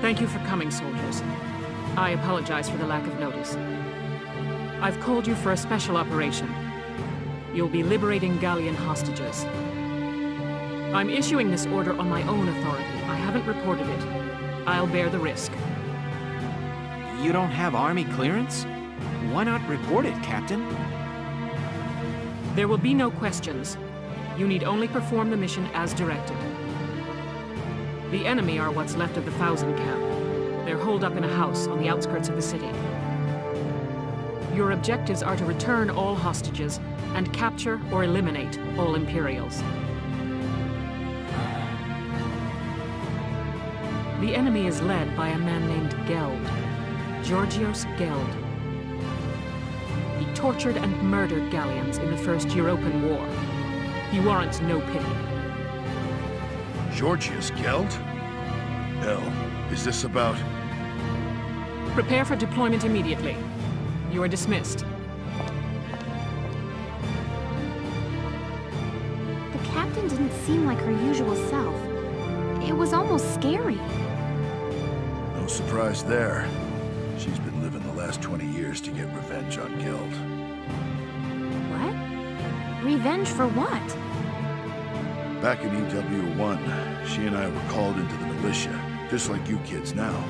Thank you for coming, soldiers. I apologize for the lack of notice. I've called you for a special operation. You'll be liberating Gallian hostages. I'm issuing this order on my own authority. I haven't reported it. I'll bear the risk. You don't have army clearance? Why not report it, Captain? There will be no questions. You need only perform the mission as directed. The enemy are what's left of the Thousand Camp. They're holed up in a house on the outskirts of the city. Your objectives are to return all hostages and capture or eliminate all Imperials. The enemy is led by a man named Geld, Georgios Geld. He tortured and murdered Gallians in the First European War. He warrants no pity. Georgios Geld? Hell, is this about... Prepare for deployment immediately. You are dismissed. The captain didn't seem like her usual self. It was almost scary. No surprise there. She's been living the last 20 years to get revenge on Geld. What? Revenge for what? Back in EW1, she and I were called into the militia, just like you kids now.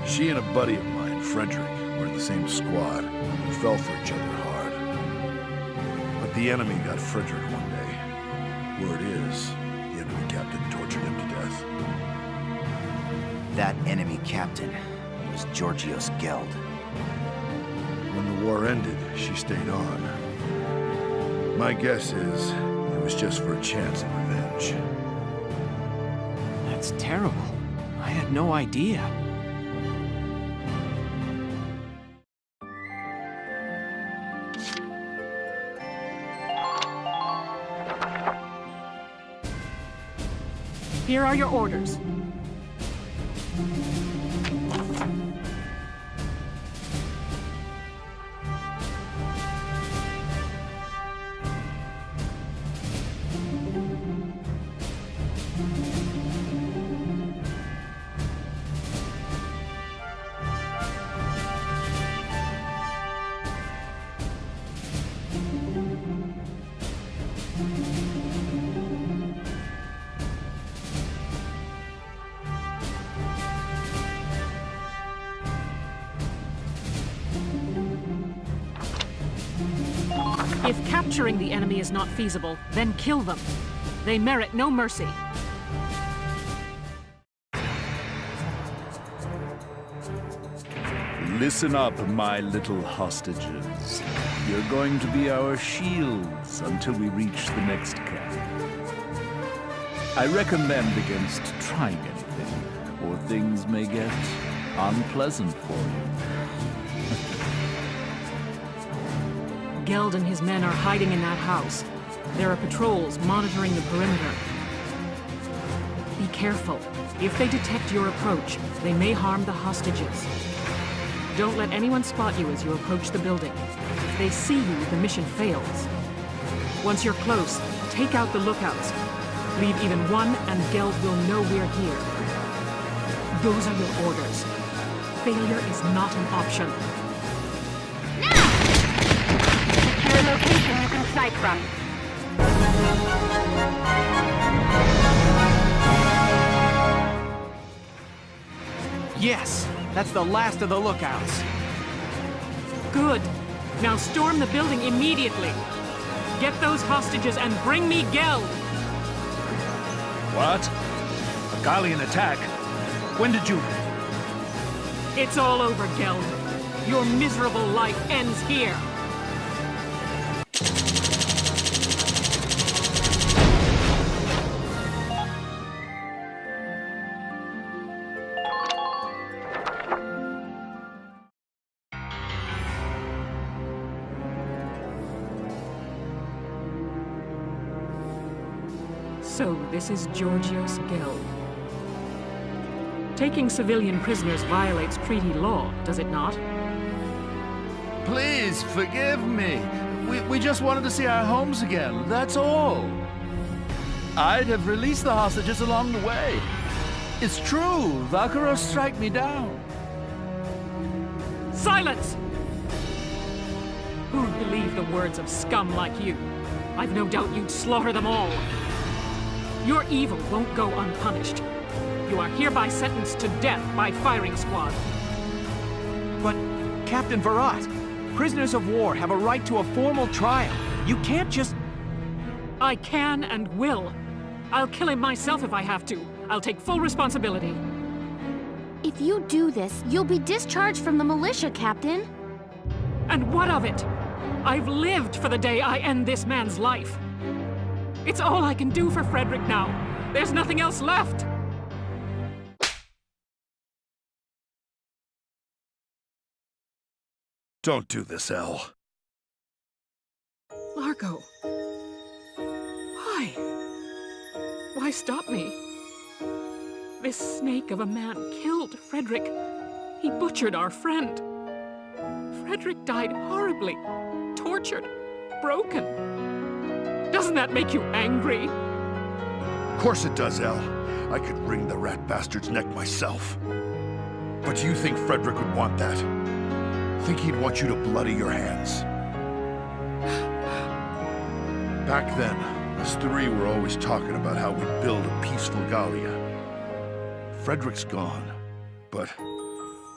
She and a buddy of mine, Frederick, were in the same squad and fell for each other hard. But the enemy got Frederick one day. Word is, the enemy captain tortured him to death. That enemy captain was Georgios Geld. When the war ended, she stayed on. My guess is it was just for a chance at revenge. That's terrible. I had no idea. Here are your orders. If capturing the enemy is not feasible, then kill them. They merit no mercy. Listen up, my little hostages. You're going to be our shields until we reach the next camp. I recommend against trying anything, or things may get unpleasant for you. Geld and his men are hiding in that house. There are patrols monitoring the perimeter. Be careful. If they detect your approach, they may harm the hostages. Don't let anyone spot you as you approach the building. If they see you, the mission fails. Once you're close, take out the lookouts. Leave even one, and Geld will know we're here. Those are your orders. Failure is not an option. Secure location you can snipe from. Yes! That's the last of the lookouts. Good. Now storm the building immediately. Get those hostages and bring me Geld. What? A Gallian attack? When did you... It's all over, Geld. Your miserable life ends here. So, this is Georgios Geld. Taking civilian prisoners violates treaty law, does it not? Please, forgive me. We just wanted to see our homes again, that's all. I'd have released the hostages along the way. It's true. Valkyria strike me down. Silence! Who'd believe the words of scum like you? I've no doubt you'd slaughter them all. Your evil won't go unpunished. You are hereby sentenced to death by firing squad. But, Captain Virat, prisoners of war have a right to a formal trial. You can't just... I can and will. I'll kill him myself if I have to. I'll take full responsibility. If you do this, you'll be discharged from the militia, Captain. And what of it? I've lived for the day I end this man's life. It's all I can do for Frederick now. There's nothing else left. Don't do this, Elle. Largo. Why? Why stop me? This snake of a man killed Frederick. He butchered our friend. Frederick died horribly, tortured, broken. Doesn't that make you angry? Of course it does, Elle. I could wring the rat bastard's neck myself. But you think Frederick would want that? Think he'd want you to bloody your hands? Back then, us three were always talking about how we'd build a peaceful Gallia. Frederick's gone, but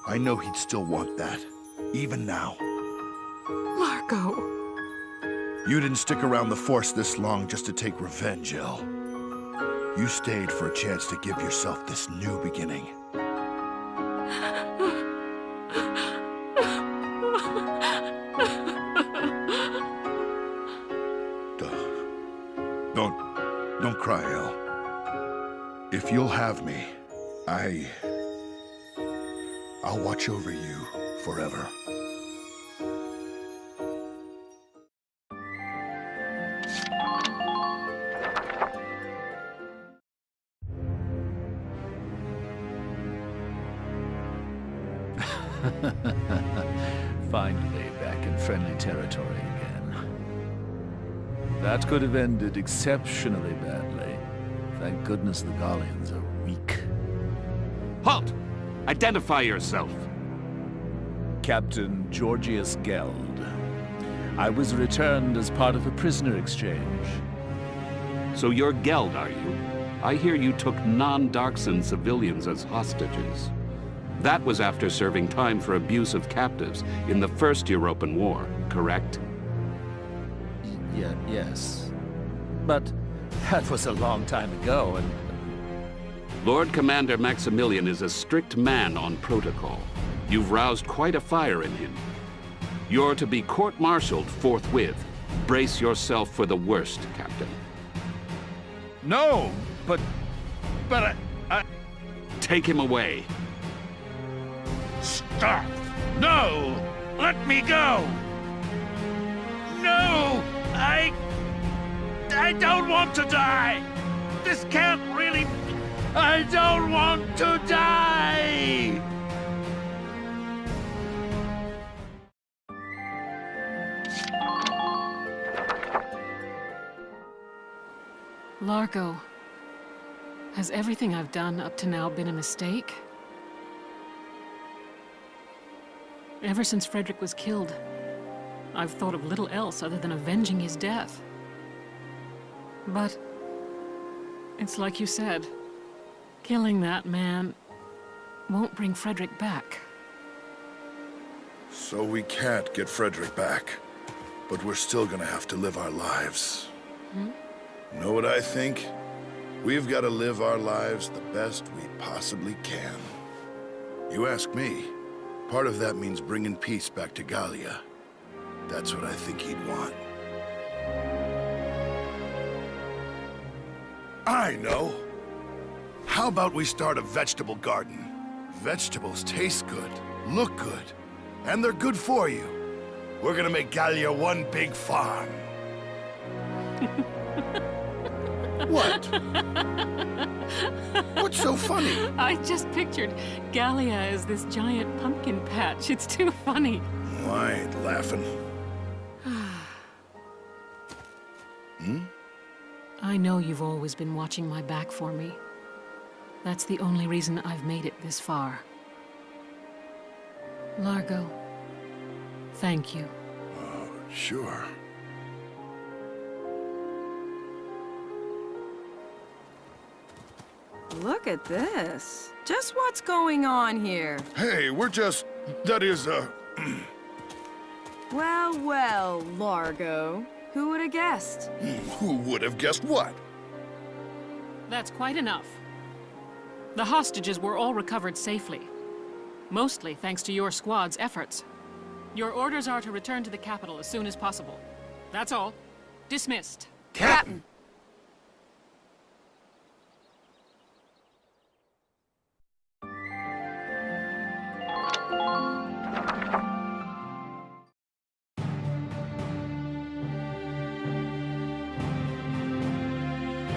I know he'd still want that, even now. Largo. You didn't stick around the Force this long just to take revenge, Elle. You stayed for a chance to give yourself this new beginning. Don't cry, Elle. If you'll have me, I'll watch over you forever. Finally back in friendly territory again. That could have ended exceptionally badly. Thank goodness the Gallians are weak. Halt! Identify yourself. Captain Georgius Geld. I was returned as part of a prisoner exchange. So you're Geld, are you? I hear you took non-Darkson civilians as hostages. That was after serving time for abuse of captives in the First European War, correct? Yes. But that was a long time ago, and... Lord Commander Maximilian is a strict man on protocol. You've roused quite a fire in him. You're to be court-martialed forthwith. Brace yourself for the worst, Captain. No, but I... Take him away. Stop! No! Let me go! No! I don't want to die! This can't really... I don't want to die! Largo, has everything I've done up to now been a mistake? Ever since Frederick was killed, I've thought of little else other than avenging his death. But it's like you said, killing that man won't bring Frederick back. So we can't get Frederick back, but we're still gonna have to live our lives. Know what I think? We've got to live our lives the best we possibly can. You ask me, part of that means bringing peace back to Gallia. That's what I think he'd want. I know! How about we start a vegetable garden? Vegetables taste good, look good, and they're good for you. We're gonna make Gallia one big farm. What? What's so funny? I just pictured Gallia as this giant pumpkin patch. It's too funny. Oh, I ain't laughing. I know you've always been watching my back for me. That's the only reason I've made it this far. Largo, thank you. Sure. Look at this. Just what's going on here? Hey, we're just... that is, Well, well, Largo. Who would have guessed? Who would have guessed what? That's quite enough. The hostages were all recovered safely. Mostly thanks to your squad's efforts. Your orders are to return to the capital as soon as possible. That's all. Dismissed. Captain!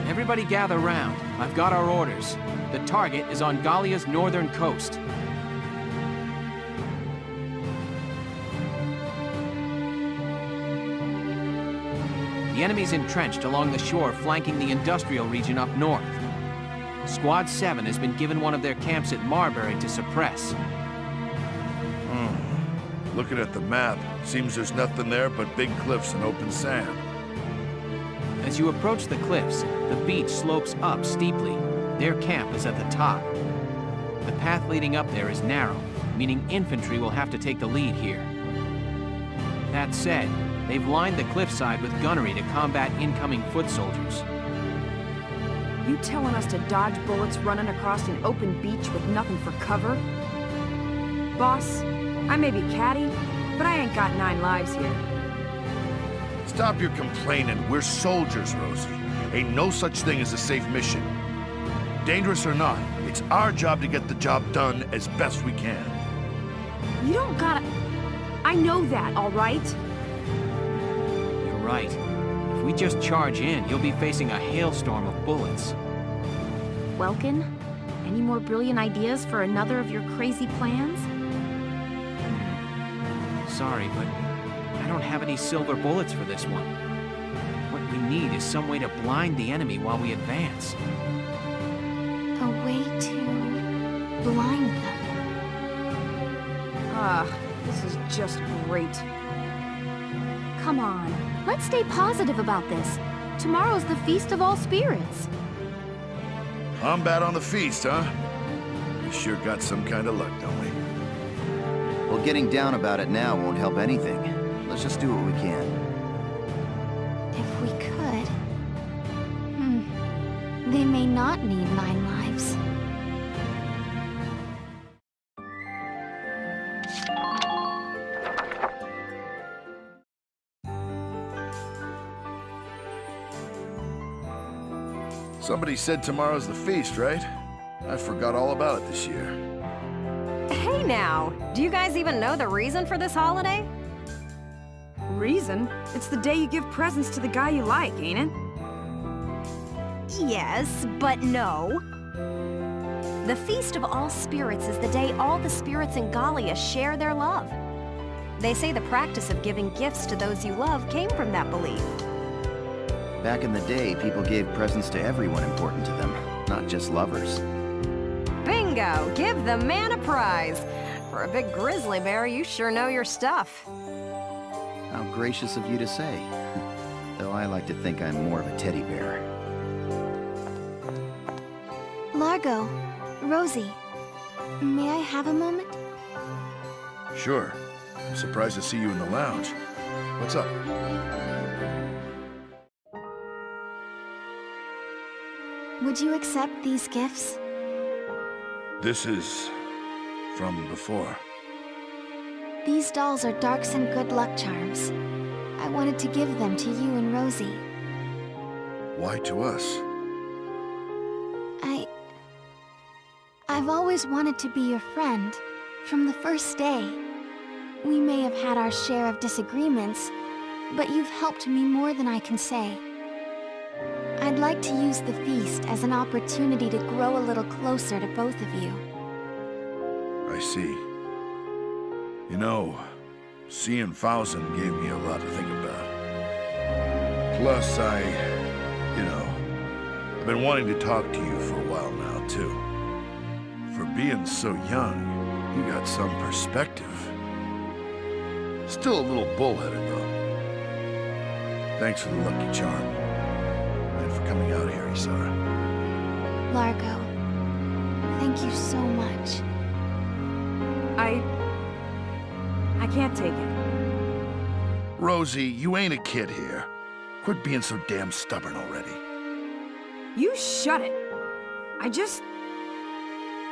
Everybody gather round. I've got our orders. The target is on Gallia's northern coast. The enemy's entrenched along the shore, flanking the industrial region up north. Squad 7 has been given one of their camps at Marbury to suppress. Looking at the map, seems there's nothing there but big cliffs and open sand. As you approach the cliffs, the beach slopes up steeply. Their camp is at the top. The path leading up there is narrow, meaning infantry will have to take the lead here. That said, they've lined the cliffside with gunnery to combat incoming foot soldiers. You telling us to dodge bullets running across an open beach with nothing for cover? Boss, I may be catty, but I ain't got 9 lives here. Stop your complaining. We're soldiers, Rosie. Ain't no such thing as a safe mission. Dangerous or not, it's our job to get the job done as best we can. You don't gotta... I know that, all right? You're right. If we just charge in, you'll be facing a hailstorm of bullets. Welkin, any more brilliant ideas for another of your crazy plans? Sorry, but I don't have any silver bullets for this one. What we need is some way to blind the enemy while we advance. A way to blind them. This is just great. Come on, let's stay positive about this. Tomorrow's the Feast of All Spirits. Combat on the feast, huh? We sure got some kind of luck, don't we? Well, getting down about it now won't help anything. Let's just do what we can. If we could. They may not need 9 lives. Somebody said tomorrow's the feast, right? I forgot all about it this year. Hey now, do you guys even know the reason for this holiday? Reason? It's the day you give presents to the guy you like, ain't it? Yes, but no. The Feast of All Spirits is the day all the spirits in Gallia share their love. They say the practice of giving gifts to those you love came from that belief. Back in the day, people gave presents to everyone important to them, not just lovers. Bingo! Give the man a prize! For a big grizzly bear, you sure know your stuff. How gracious of you to say. Though I like to think I'm more of a teddy bear. Largo, Rosie, may I have a moment? Sure. I'm surprised to see you in the lounge. What's up? Would you accept these gifts? This is... from before. These dolls are Dark's and good luck charms. I wanted to give them to you and Rosie. Why to us? I've always wanted to be your friend, from the first day. We may have had our share of disagreements, but you've helped me more than I can say. I'd like to use the feast as an opportunity to grow a little closer to both of you. I see. You know, seeing Fausen gave me a lot to think about. Plus, I've been wanting to talk to you for a while now, too. being so young, you got some perspective. Still a little bullheaded, though. Thanks for the lucky charm. And for coming out here, Isara. Largo, thank you so much. I can't take it. Rosie, you ain't a kid here. Quit being so damn stubborn already. You shut it.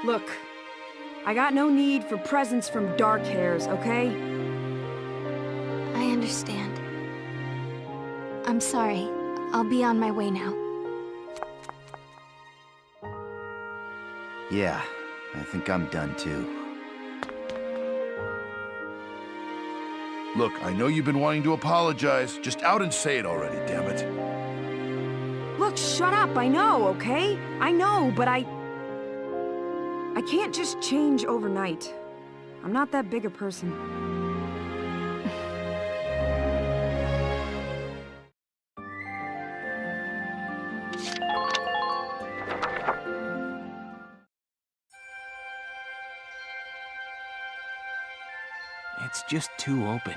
Look, I got no need for presents from dark hairs, okay? I understand. I'm sorry. I'll be on my way now. Yeah, I think I'm done too. Look, I know you've been wanting to apologize. Just out and say it already, damn it. Look, shut up, I know, okay? I know, but I can't just change overnight. I'm not that big a person. It's just too open.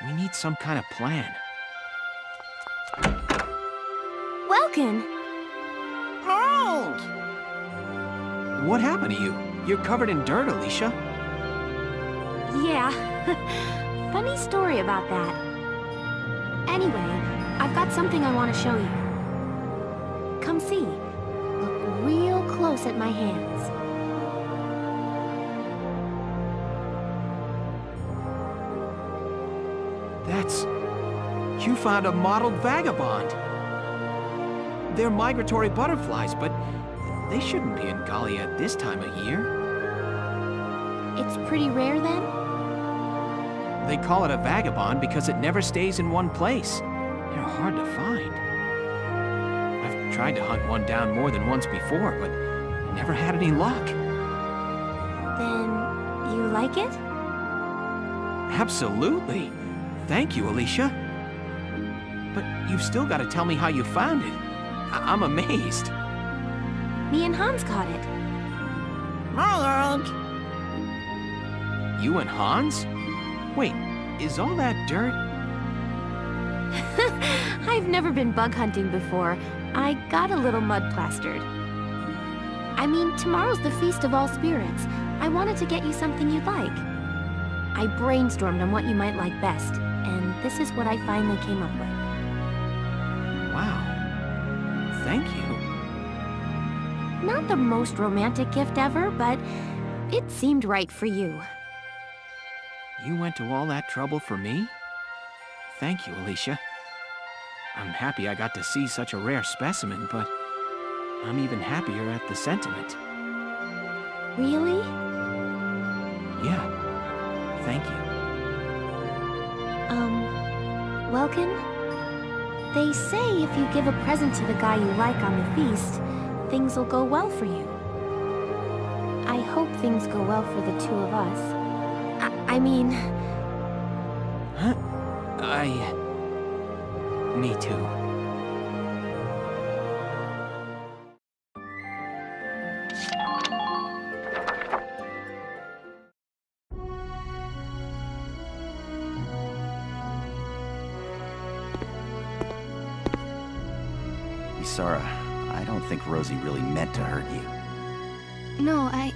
We need some kind of plan. Welcome. What happened to you? You're covered in dirt, Alicia. Yeah. Funny story about that. Anyway, I've got something I want to show you. Come see. Look real close at my hands. You found a modeled vagabond. They're migratory butterflies, but they shouldn't be in Gallia at this time of year. It's pretty rare then? They call it a vagabond because it never stays in one place. They're hard to find. I've tried to hunt one down more than once before, but never had any luck. Then you like it? Absolutely. Thank you, Alicia. But you've still got to tell me how you found it. I'm amazed. Me and Hans caught it. You and Hans? Wait, is all that dirt? I've never been bug hunting before. I got a little mud plastered. I mean, tomorrow's the Feast of All Spirits. I wanted to get you something you'd like. I brainstormed on what you might like best, and this is what I finally came up with. Wow. Thank you. Not the most romantic gift ever, but it seemed right for you. You went to all that trouble for me? Thank you, Alicia. I'm happy I got to see such a rare specimen, but I'm even happier at the sentiment. Really? Yeah. Thank you. Welkin? They say if you give a present to the guy you like on the feast, things will go well for you. I hope things go well for the two of us. I mean... Huh? Me too. Isara, I don't think Rosie really meant to hurt you. No, I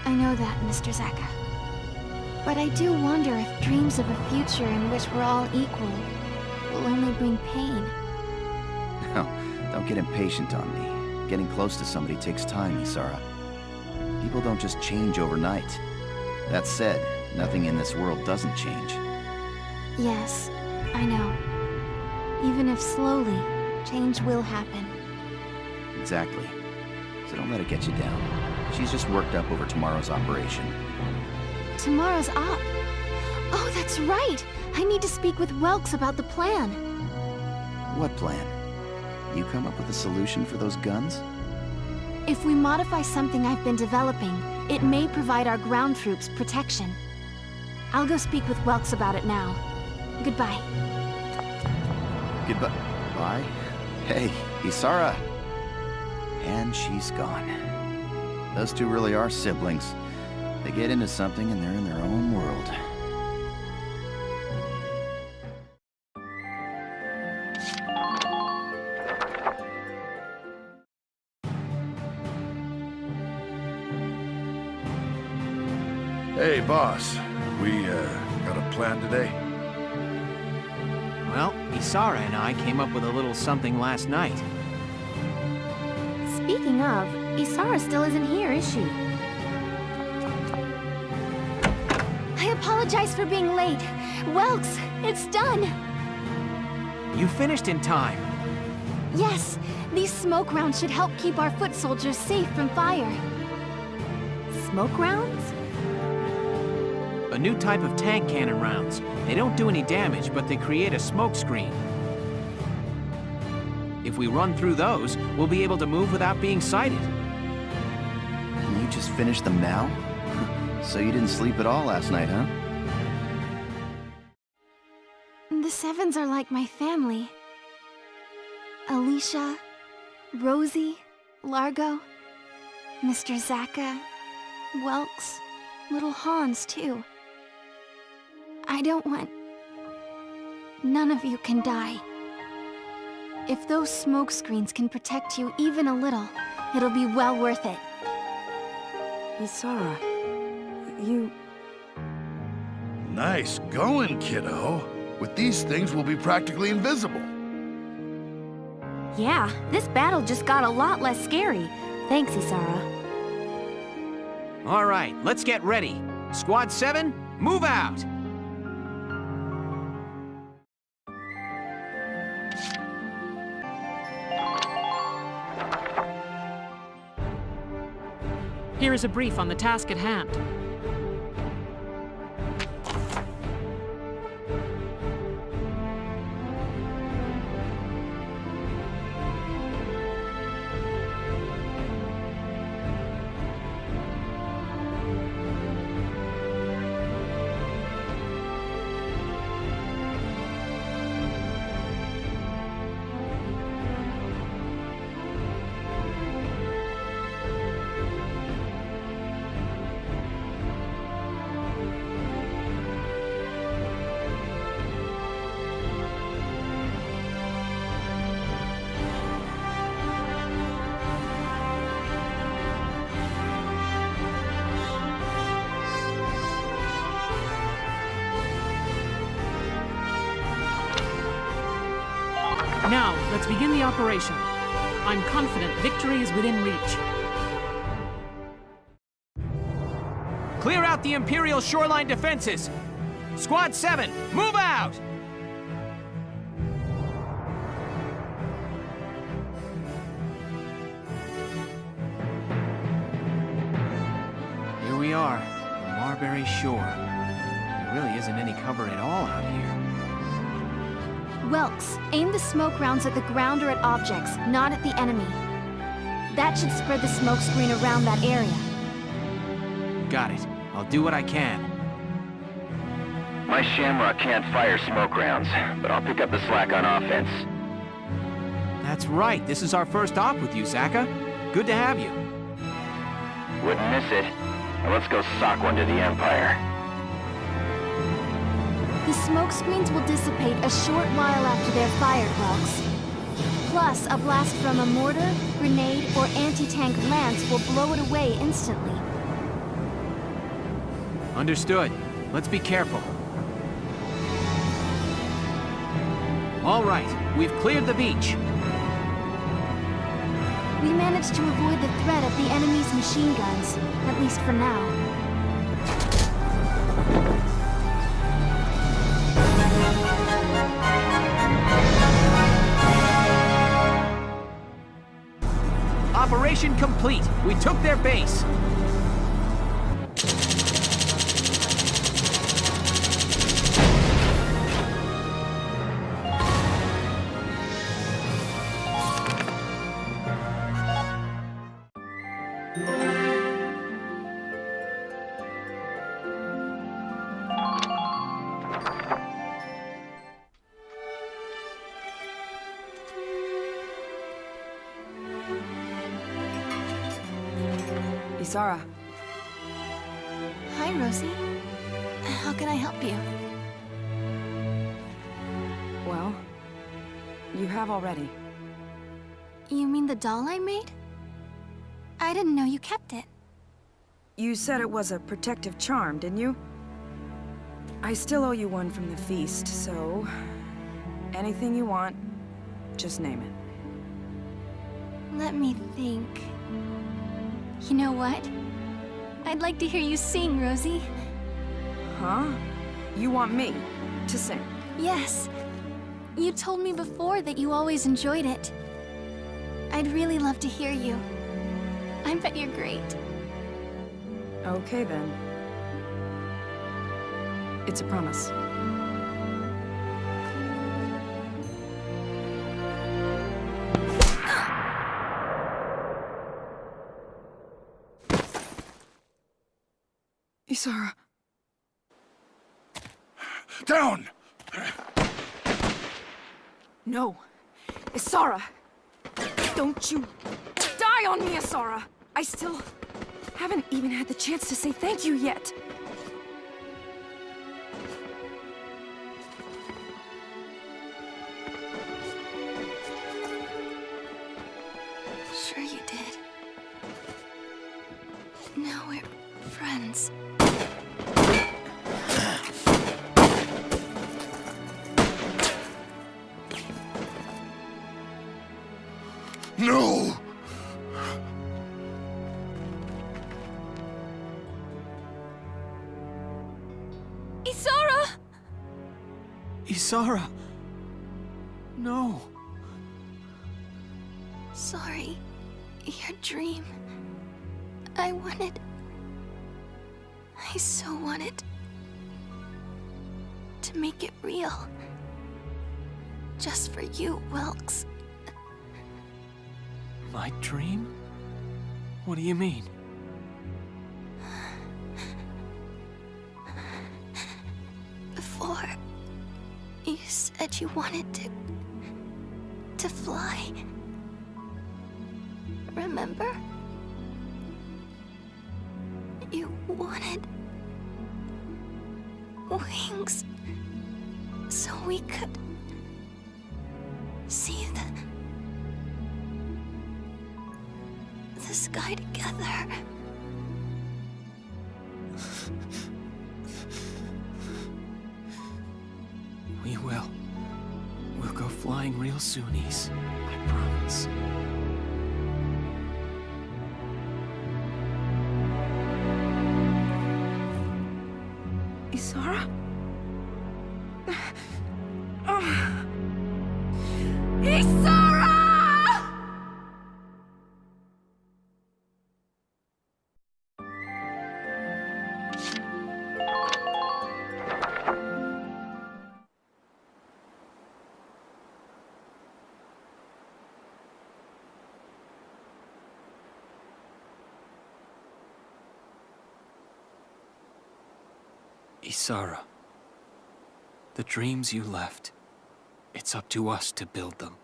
know that, Mr. Zaka. But I do wonder if dreams of a future in which we're all equal will only bring pain. No, don't get impatient on me. Getting close to somebody takes time, Isara. People don't just change overnight. That said, nothing in this world doesn't change. Yes, I know. Even if slowly, change will happen. Exactly. So don't let it get you down. She's just worked up over tomorrow's operation. Tomorrow's op. Oh, that's right! I need to speak with Welks about the plan. What plan? You come up with a solution for those guns? If we modify something I've been developing, it may provide our ground troops protection. I'll go speak with Welks about it now. Goodbye. Goodbye. Bye? Hey, Isara! And she's gone. Those two really are siblings. They get into something and they're in their own world. Hey, boss. We, got a plan today? Well, Isara and I came up with a little something last night. Speaking of, Isara still isn't here, is she? I apologize for being late. Welks, it's done! You finished in time. Yes, these smoke rounds should help keep our foot soldiers safe from fire. Smoke rounds? A new type of tank cannon rounds. They don't do any damage, but they create a smoke screen. If we run through those, we'll be able to move without being sighted. And you just finished them now? So you didn't sleep at all last night, huh? The Sevens are like my family. Alicia, Rosie, Largo, Mr. Zaka, Welks, little Hans, too. I don't want... None of you can die. If those smoke screens can protect you even a little, it'll be well worth it. Isara, you... Nice going, kiddo. With these things, we'll be practically invisible. Yeah, this battle just got a lot less scary. Thanks, Isara. All right, let's get ready. Squad 7, move out! Here is a brief on the task at hand. Now, let's begin the operation. I'm confident victory is within reach. Clear out the Imperial shoreline defenses! Squad 7, move out! Here we are, the Marbury shore. There really isn't any cover at all out here. Welks, aim the smoke rounds at the ground or at objects, not at the enemy. That should spread the smoke screen around that area. Got it. I'll do what I can. My Shamrock can't fire smoke rounds, but I'll pick up the slack on offense. That's right. This is our first op with you, Zaka. Good to have you. Wouldn't miss it. Now let's go sock one to the Empire. The smoke screens will dissipate a short while after they're fired, Welks. Plus, a blast from a mortar, grenade, or anti-tank lance will blow it away instantly. Understood. Let's be careful. All right, we've cleared the beach. We managed to avoid the threat of the enemy's machine guns, at least for now. Operation complete. We took their base. Isara, Hi, Rosie. How can I help you? well, you have already. You mean the doll I made? I didn't know you kept it. You said it was a protective charm, didn't you? I still owe you one from the feast, so... anything you want, just name it. Let me think. You know what? I'd like to hear you sing, Rosie. Huh? You want me to sing? Yes. You told me before that you always enjoyed it. I'd really love to hear you. I bet you're great. Okay, then. It's a promise. Isara. Down! No. Isara! Don't you die on me, Isara! I still haven't even had the chance to say thank you yet. Sure you did. Now we're friends. No! Isara! Isara! No. Sorry. Your dream. I so wanted to make it real. Just for you, Wilkes. My dream? What do you mean? Before, you said you wanted to fly. Remember? You wanted wings so we could see the sky together. We will. We'll go flying real soon, Is. I promise. Isara? Isara! Isara. The dreams you left, it's up to us to build them.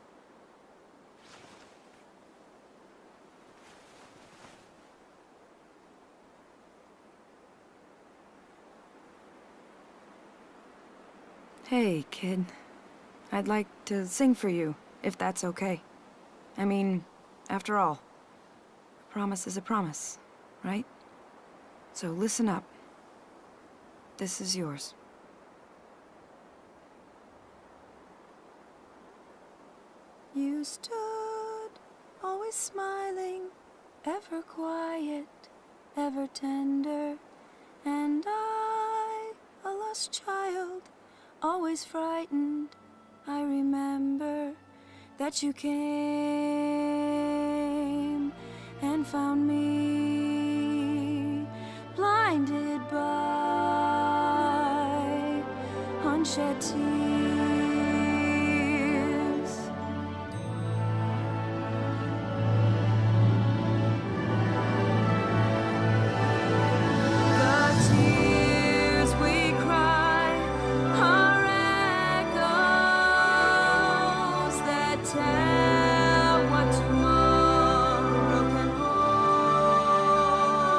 Hey, kid. I'd like to sing for you, if that's okay. I mean, after all, a promise is a promise, right? So listen up. This is yours. You stood, always smiling, ever quiet, ever tender, and I, a lost child, always frightened. I remember that you came and found me, blinded by unshed tears. The tears we cry are echoes that tell what tomorrow can hold.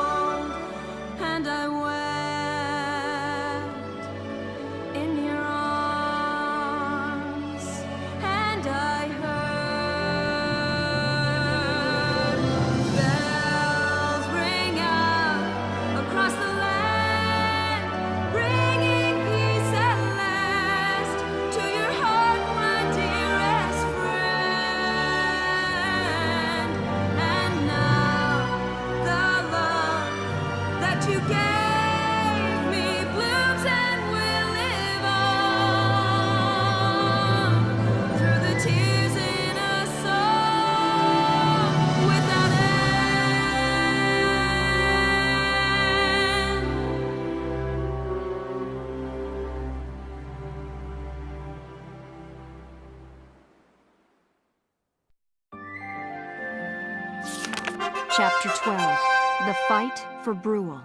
Chapter 12. The Fight for Brule.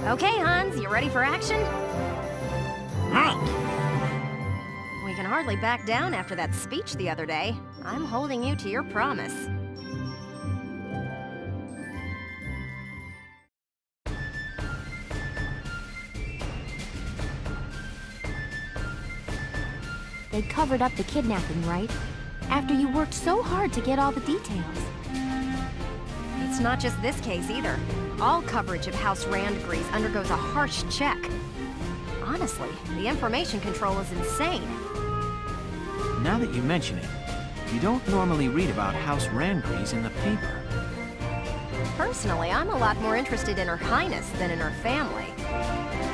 Okay, Hans, you ready for action? We can hardly back down after that speech the other day. I'm holding you to your promise. They covered up the kidnapping, right? After you worked so hard to get all the details. It's not just this case either. All coverage of House Randgrease undergoes a harsh check. Honestly, the information control is insane. Now that you mention it, you don't normally read about House Randgrease in the paper. Personally, I'm a lot more interested in Her Highness than in her family.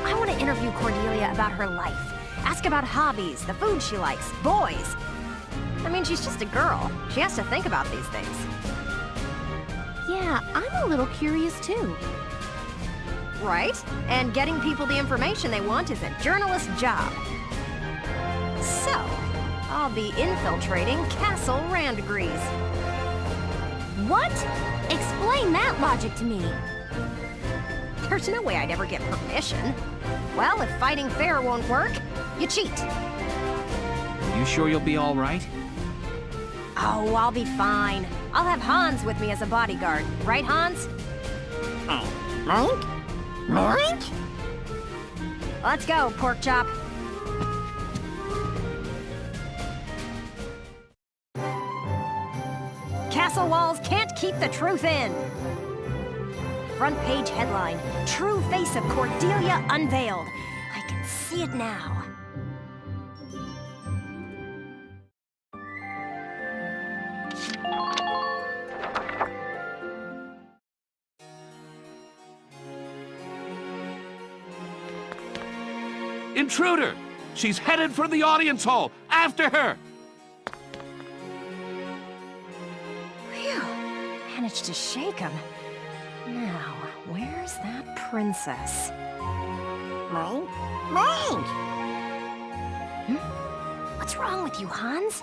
I want to interview Cordelia about her life. Ask about hobbies, the food she likes, boys. I mean, she's just a girl. She has to think about these things. Yeah, I'm a little curious too. Right? And getting people the information they want is a journalist's job. So, I'll be infiltrating Castle Randgrease. What? Explain that logic to me. There's no way I'd ever get permission. Well, if fighting fair won't work, you cheat. You sure you'll be all right? Oh, I'll be fine. I'll have Hans with me as a bodyguard. Right, Hans? Moink? Let's go, pork chop. Castle walls can't keep the truth in. Front page headline, True Face of Cordelia Unveiled. I can see it now. Intruder! She's headed for the audience hall! After her! Phew, managed to shake him. Now, where's that princess? Moink? What's wrong with you, Hans?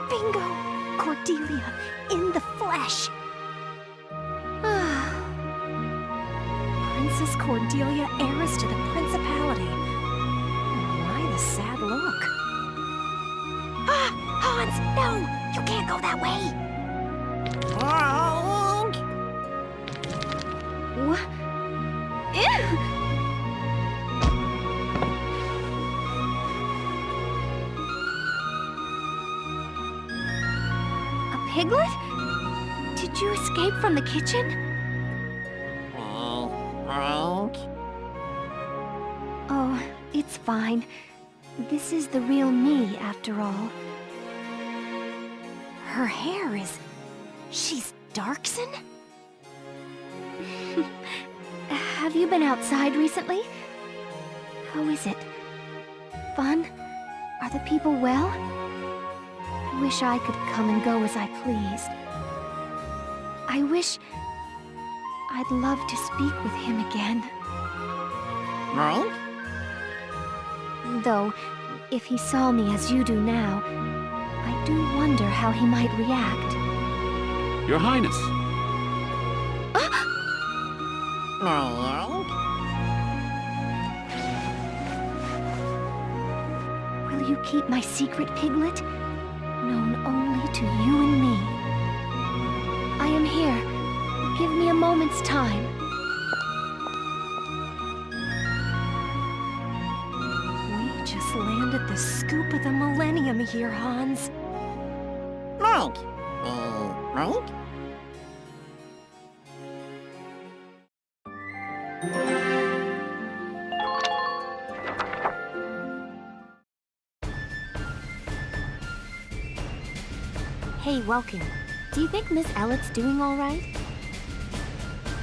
Bingo! Cordelia, in the flesh! Princess Cordelia, heiress to the principality. Why the sad look? Ah! Hans, no! You can't go that way! What? Ew! A piglet? Did you escape from the kitchen? Oh, it's fine. This is the real me, after all. Her hair is... She's Darkson? Have you been outside recently? How is it? Fun? Are the people well? I wish I could come and go as I pleased. I wish... I'd love to speak with him again. Right? Though, if he saw me as you do now, I do wonder how he might react. Your Highness! Will you keep my secret, Piglet? Known only to you and me. I am here. Give me a moment's time. We just landed the scoop of the millennium here, Hans. Right? Right? Hey, welcome. Do you think Miss Elliot's doing all right?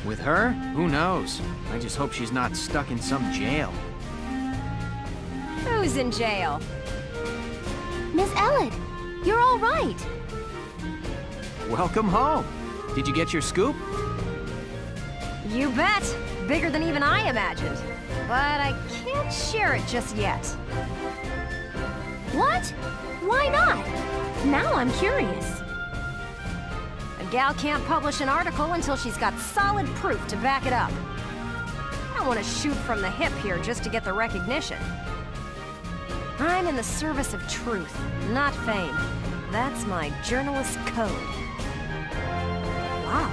With her? Who knows? I just hope she's not stuck in some jail. Who's in jail? Miss Elliot, you're all right. Welcome home. Did you get your scoop? You bet! Bigger than even I imagined. But I can't share it just yet. What? Why not? Now I'm curious. A gal can't publish an article until she's got solid proof to back it up. I don't want to shoot from the hip here just to get the recognition. I'm in the service of truth, not fame. That's my journalist code. Wow,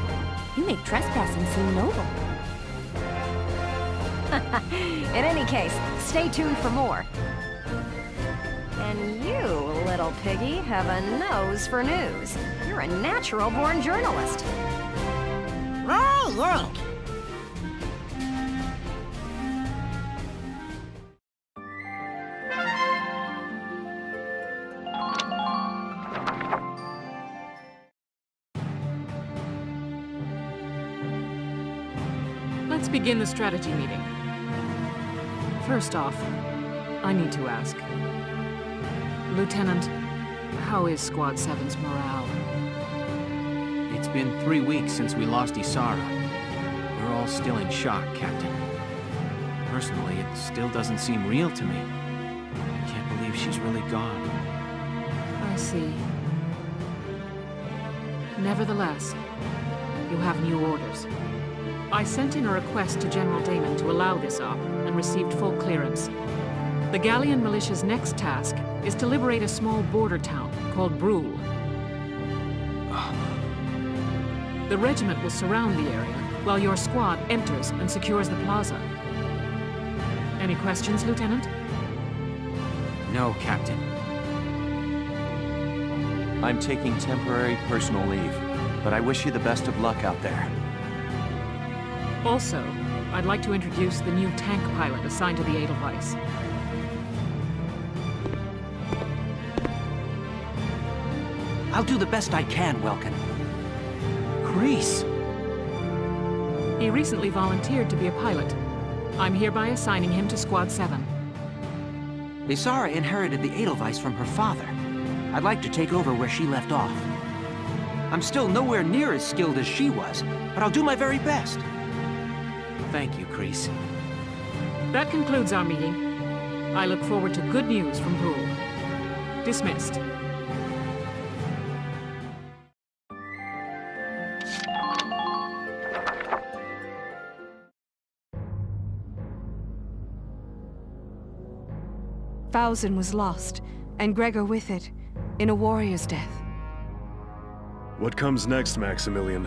you make trespassing seem noble. In any case, stay tuned for more. And you, little piggy, have a nose for news. You're a natural-born journalist. Oh, look. Let's begin the strategy meeting. First off, I need to ask. Lieutenant, how is Squad 7's morale? It's been 3 weeks since we lost Isara. We're all still in shock, Captain. Personally, it still doesn't seem real to me. I can't believe she's really gone. I see. Nevertheless, you have new orders. I sent in a request to General Damon to allow this op, and received full clearance. The Gallian militia's next task is to liberate a small border town called Brule. The regiment will surround the area, while your squad enters and secures the plaza. Any questions, Lieutenant? No, Captain. I'm taking temporary personal leave, but I wish you the best of luck out there. Also, I'd like to introduce the new tank pilot assigned to the Edelweiss. I'll do the best I can, Welkin. Grease! He recently volunteered to be a pilot. I'm hereby assigning him to Squad 7. Isara inherited the Edelweiss from her father. I'd like to take over where she left off. I'm still nowhere near as skilled as she was, but I'll do my very best. Thank you, Grease. That concludes our meeting. I look forward to good news from Brule. Dismissed. Fausen was lost, and Gregor with it, in a warrior's death. What comes next, Maximilian?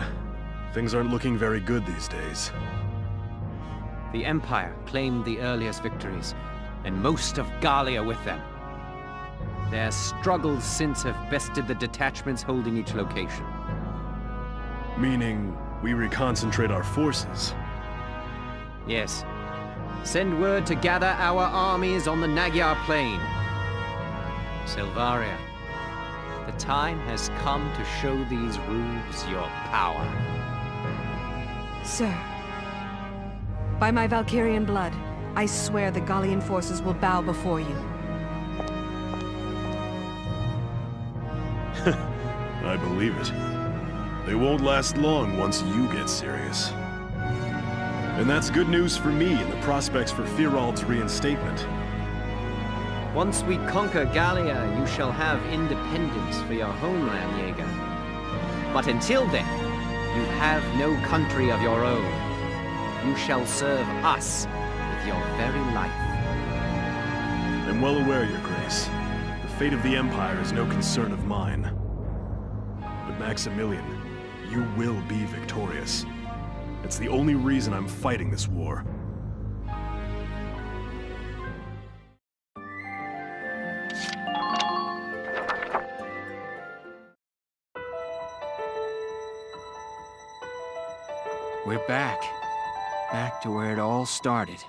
Things aren't looking very good these days. The Empire claimed the earliest victories, and most of Gallia with them. Their struggles since have bested the detachments holding each location. Meaning, we reconcentrate our forces? Yes. Send word to gather our armies on the Magyar Plain. Silvaria, the time has come to show these rubes your power. Sir, by my Valkyrian blood, I swear the Gallian forces will bow before you. I believe it. They won't last long once you get serious. And that's good news for me and the prospects for Firald's reinstatement. Once we conquer Gallia, you shall have independence for your homeland, Jaeger. But until then, you have no country of your own. You shall serve us with your very life. I'm well aware, Your Grace. The fate of the Empire is no concern of mine. But Maximilian, you will be victorious. It's the only reason I'm fighting this war. We're back. Back to where it all started.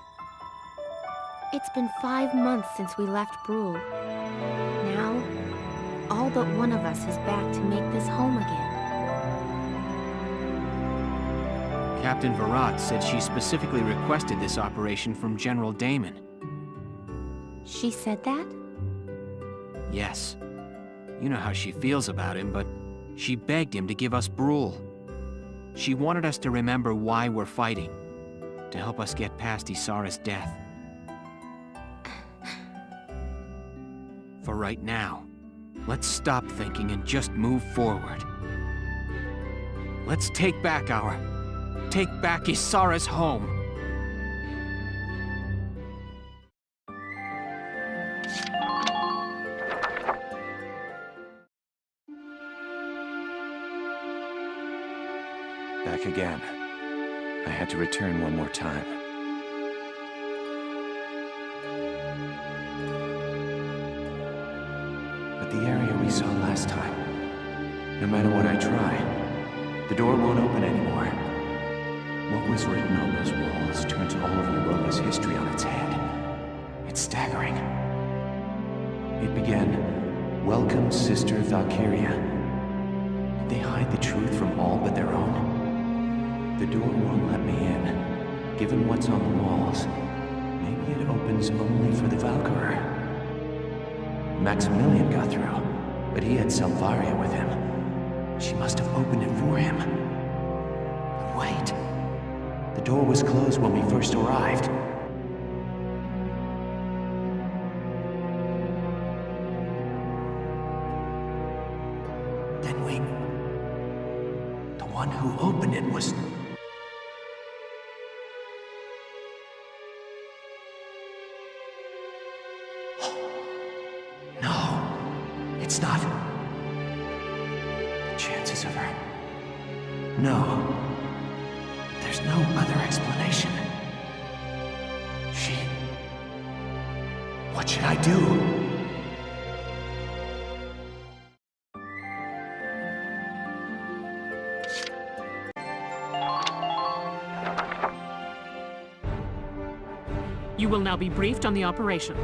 It's been 5 months since we left Brule. Now, all but one of us is back to make this home again. Captain Virat said she specifically requested this operation from General Damon. She said that? Yes. You know how she feels about him, but she begged him to give us Brule. She wanted us to remember why we're fighting, to help us get past Isara's death. For right now, let's stop thinking and just move forward. Let's take back Isara's home. Back again. I had to return one more time. But the area we saw last time, no matter what I try, the door won't open anymore. What was written on those walls turns all of Europa's history on its head. It's staggering. It began, "Welcome, Sister Valkyria." Did they hide the truth from all but their own? The door won't let me in. Given what's on the walls, maybe it opens only for the Valkyrie. Maximilian got through, but he had Valkyria with him. She must have opened it for him. But wait. The door was closed when we first arrived. Then the one who opened it was... No, it's not. The chances of her... No. There's no other explanation. What should I do? You will now be briefed on the operation.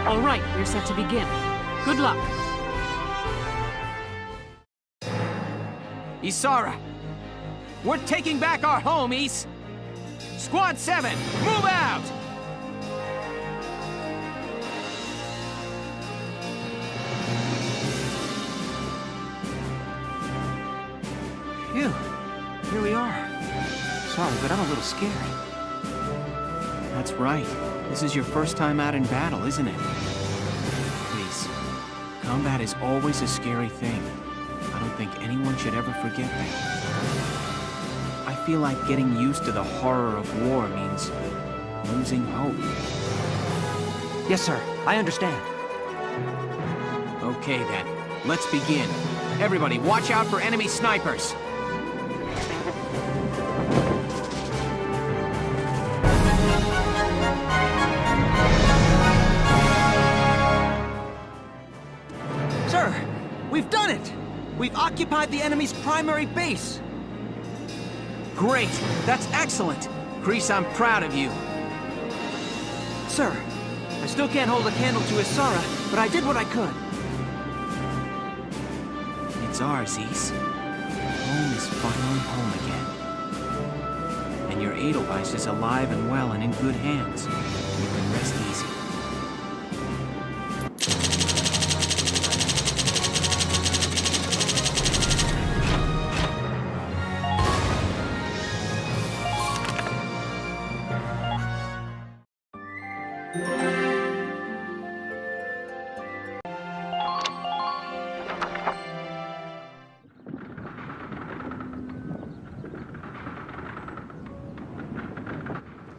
All right, we're set to begin. Good luck. Isara! We're taking back our home, Is! Squad 7, move out! Phew. Here we are. Sorry, but I'm a little scared. That's right. This is your first time out in battle, isn't it? Please. Combat is always a scary thing. I don't think anyone should ever forget that. I feel like getting used to the horror of war means losing hope. Yes, sir. I understand. Okay, then. Let's begin. Everybody, watch out for enemy snipers! We've done it! We've occupied the enemy's primary base! Great! That's excellent! Grease, I'm proud of you. Sir, I still can't hold a candle to Isara, but I did what I could. It's ours, Is. Home is finally home again. And your Edelweiss is alive and well and in good hands. You can rest easy.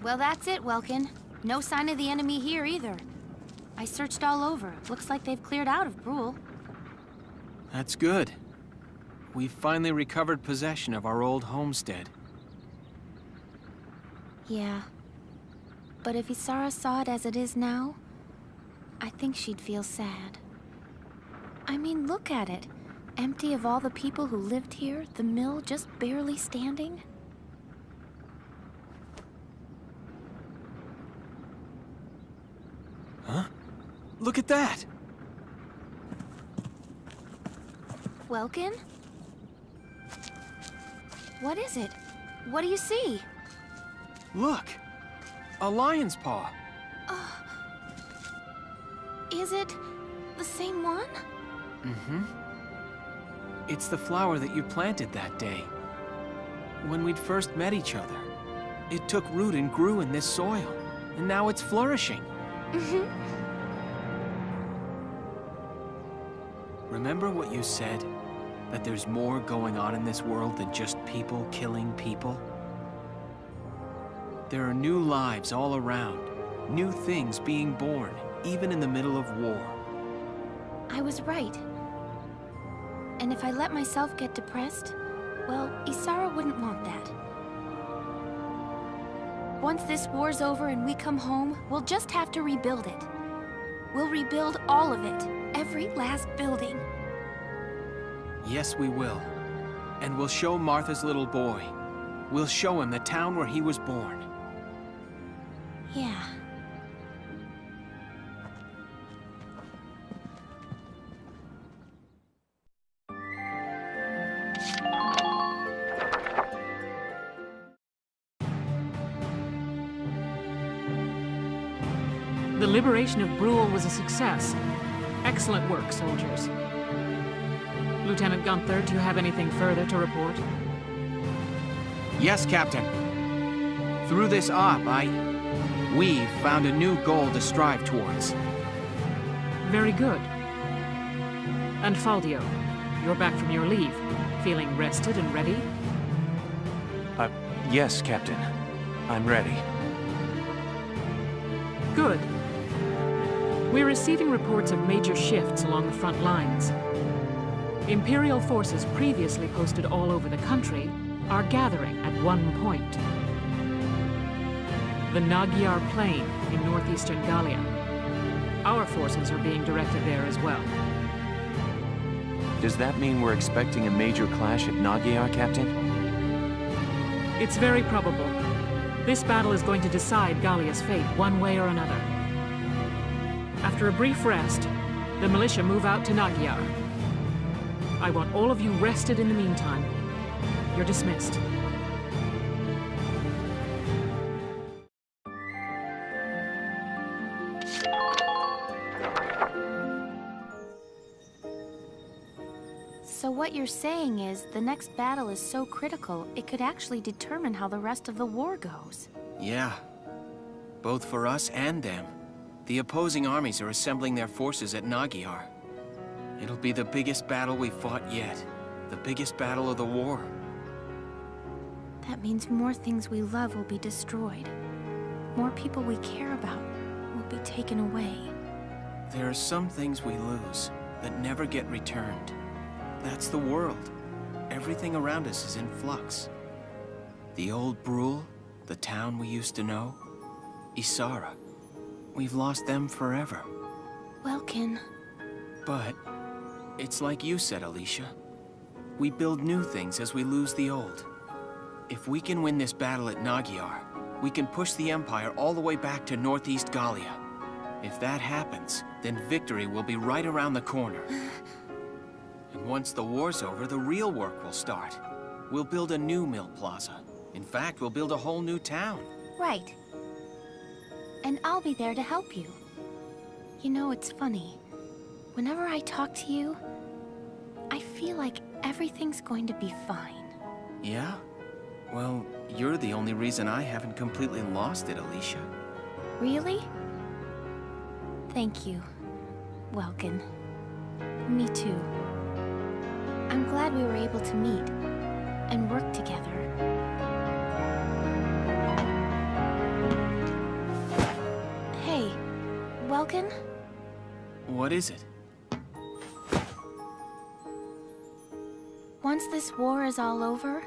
Well, that's it, Welkin. No sign of the enemy here either. I searched all over. Looks like they've cleared out of Brule. That's good. We've finally recovered possession of our old homestead. Yeah. But if Isara saw it as it is now, I think she'd feel sad. I mean, look at it. Empty of all the people who lived here, the mill just barely standing? Huh? Look at that! Welkin? What is it? What do you see? Look! A lion's paw! Is it the same one? Mm-hmm. It's the flower that you planted that day. When we'd first met each other. It took root and grew in this soil. And now it's flourishing. Mm-hmm. Remember what you said? That there's more going on in this world than just people killing people? There are new lives all around. New things being born, even in the middle of war. I was right. And if I let myself get depressed, well, Isara wouldn't want that. Once this war's over and we come home, we'll just have to rebuild it. We'll rebuild all of it, every last building. Yes, we will. And we'll show Martha's little boy. We'll show him the town where he was born. Yeah. The liberation of Brule was a success. Excellent work, soldiers. Lieutenant Gunther, do you have anything further to report? Yes, Captain. Through this op, we've found a new goal to strive towards. Very good. And Faldio, you're back from your leave. Feeling rested and ready? Yes, Captain. I'm ready. Good. We're receiving reports of major shifts along the front lines. Imperial forces previously posted all over the country are gathering at one point. The Nagyar Plain in northeastern Gallia. Our forces are being directed there as well. Does that mean we're expecting a major clash at Nagyar, Captain? It's very probable. This battle is going to decide Gallia's fate one way or another. After a brief rest, the militia move out to Nagyar. I want all of you rested in the meantime. You're dismissed. So what you're saying is, the next battle is so critical, it could actually determine how the rest of the war goes. Yeah. Both for us and them. The opposing armies are assembling their forces at Nagyar. It'll be the biggest battle we've fought yet. The biggest battle of the war. That means more things we love will be destroyed. More people we care about will be taken away. There are some things we lose that never get returned. That's the world. Everything around us is in flux. The old Brule, the town we used to know, Isara. We've lost them forever. Welkin. But it's like you said, Alicia. We build new things as we lose the old. If we can win this battle at Nagyar, we can push the Empire all the way back to northeast Gallia. If that happens, then victory will be right around the corner. And once the war's over, the real work will start. We'll build a new mill plaza. In fact, we'll build a whole new town. Right. And I'll be there to help you. You know, it's funny. Whenever I talk to you, I feel like everything's going to be fine. Yeah? Well, you're the only reason I haven't completely lost it, Alicia. Really? Thank you, Welkin. Me too. I'm glad we were able to meet and work together. Hey, Welkin? What is it? Once this war is all over,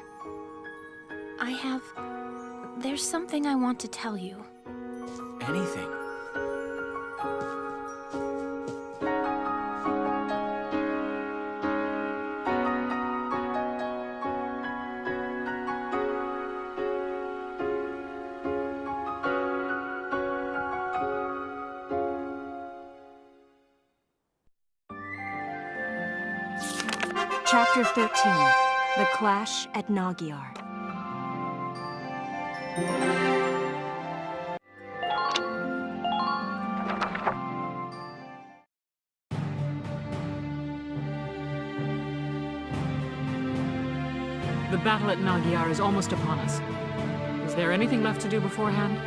there's something I want to tell you. Anything. Chapter 13, The Clash at Nagyar. The battle at Nagyar is almost upon us. Is there anything left to do beforehand?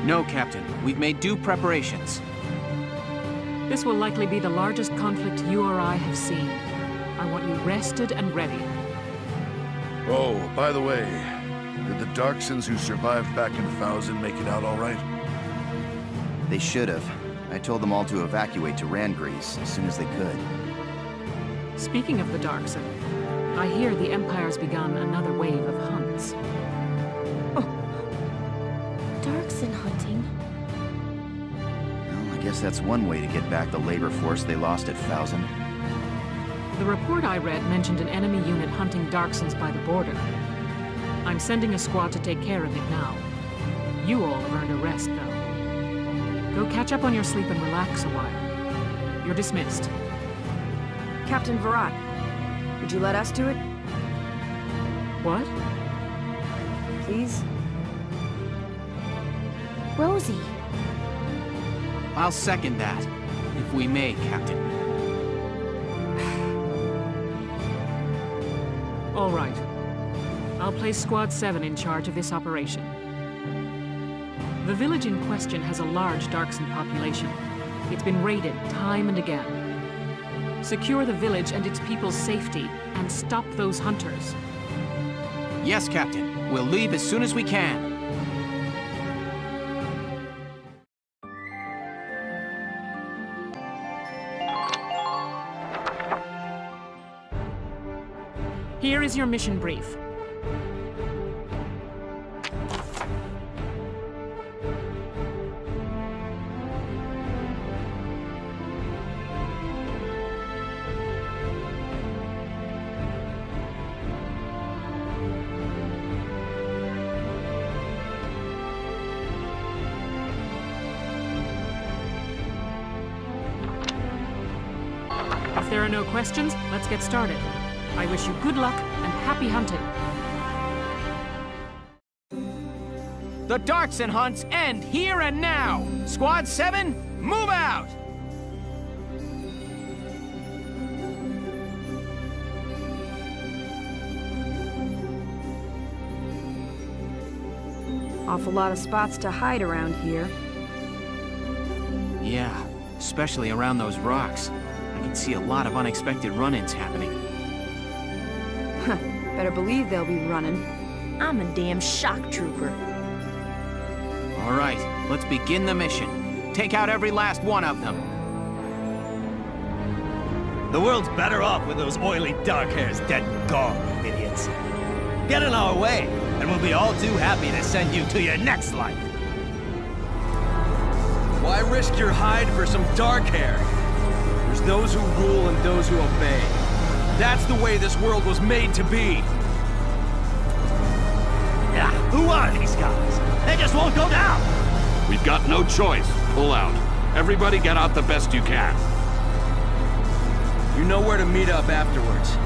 No, Captain. We've made due preparations. This will likely be the largest conflict you or I have seen. I want you rested and ready. Oh, by the way, did the Darksons who survived back in 1000 make it out all right? They should have. I told them all to evacuate to Randgrease as soon as they could. Speaking of the Darkson, I hear the Empire's begun another wave of hunts. Darkson hunting? Well, I guess that's one way to get back the labor force they lost at 1000. The report I read mentioned an enemy unit hunting Darksons by the border. I'm sending a squad to take care of it now. You all have earned a rest, though. Go catch up on your sleep and relax a while. You're dismissed. Captain Virat, would you let us do it? What? Please? Rosie. I'll second that, if we may, Captain. All right. I'll place Squad 7 in charge of this operation. The village in question has a large Darkson population. It's been raided time and again. Secure the village and its people's safety, and stop those hunters. Yes, Captain. We'll leave as soon as we can. Here is your mission brief. If there are no questions, let's get started. I wish you good luck and happy hunting. The Darkson hunts end here and now! Squad 7, move out! Awful lot of spots to hide around here. Yeah, especially around those rocks. I can see a lot of unexpected run-ins happening. Better believe they'll be running. I'm a damn shock trooper. All right, let's begin the mission. Take out every last one of them. The world's better off with those oily dark hairs dead and gone, you idiots. Get in our way, and we'll be all too happy to send you to your next life. Why risk your hide for some dark hair? There's those who rule and those who obey. That's the way this world was made to be. Yeah, who are these guys? They just won't go down! We've got no choice. Pull out. Everybody get out the best you can. You know where to meet up afterwards.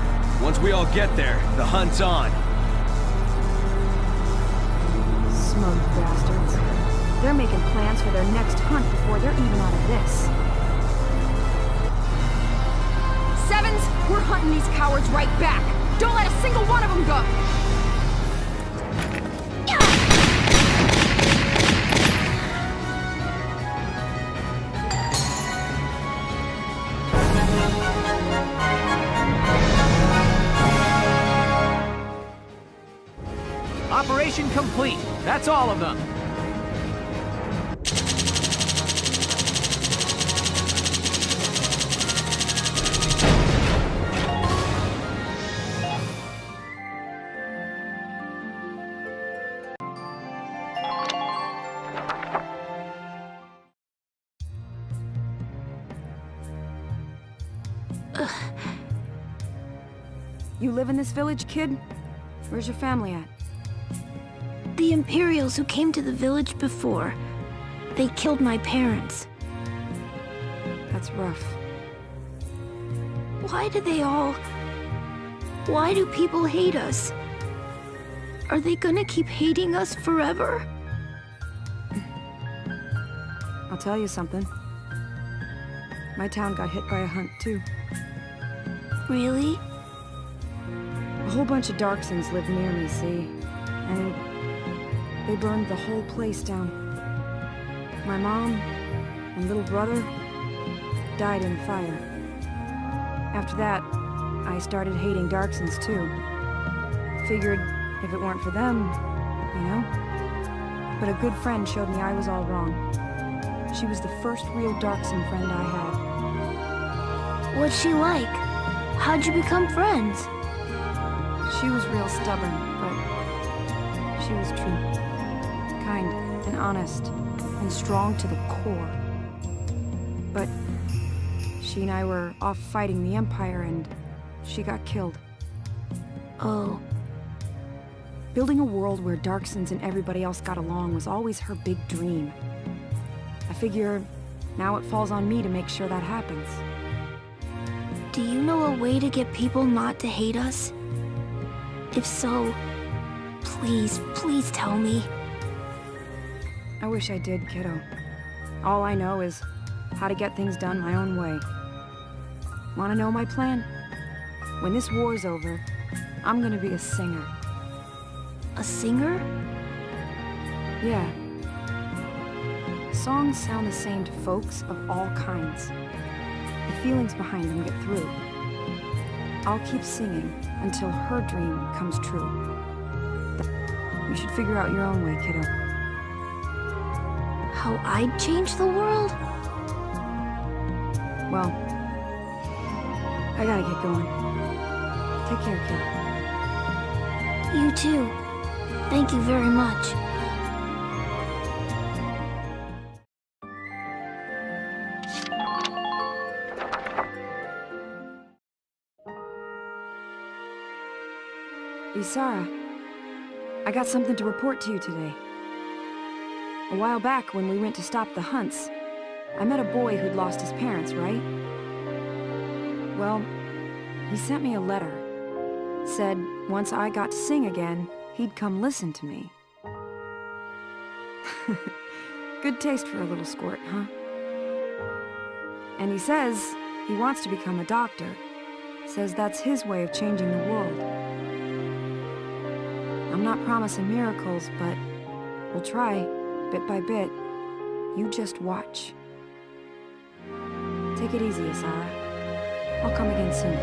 Once we all get there, the hunt's on. Smug bastards. They're making plans for their next hunt before they're even out of this. Sevens, we're hunting these cowards right back. Don't let a single one of them go. Operation complete. That's all of them. You live in this village, kid? Where's your family at? The Imperials who came to the village before. They killed my parents. That's rough. Why do they all... Why do people hate us? Are they gonna keep hating us forever? I'll tell you something. My town got hit by a hunt, too. Really? A whole bunch of Darksons lived near me, see? And they burned the whole place down. My mom and little brother died in the fire. After that, I started hating Darksons, too. Figured if it weren't for them, you know? But a good friend showed me I was all wrong. She was the first real Darkson friend I had. What's she like? How'd you become friends? She was real stubborn, but she was true. Kind and honest and strong to the core. But she and I were off fighting the Empire and she got killed. Oh. Building a world where Darksons and everybody else got along was always her big dream. I figure now it falls on me to make sure that happens. Do you know a way to get people not to hate us? If so, please, please tell me. I wish I did, kiddo. All I know is how to get things done my own way. Wanna know my plan? When this war's over, I'm gonna be a singer. A singer? Yeah. Songs sound the same to folks of all kinds. The feelings behind them get through. I'll keep singing until her dream comes true. You should figure out your own way, kiddo. How I'd change the world? Well, I gotta get going. Take care, kid. You too. Thank you very much. Isara, I got something to report to you today. A while back, when we went to stop the hunts, I met a boy who'd lost his parents, right? Well, he sent me a letter. Said once I got to sing again, he'd come listen to me. Good taste for a little squirt, huh? And he says he wants to become a doctor. Says that's his way of changing the world. I'm not promising miracles, but we'll try, bit by bit. You just watch. Take it easy, Isara. I'll come again soon.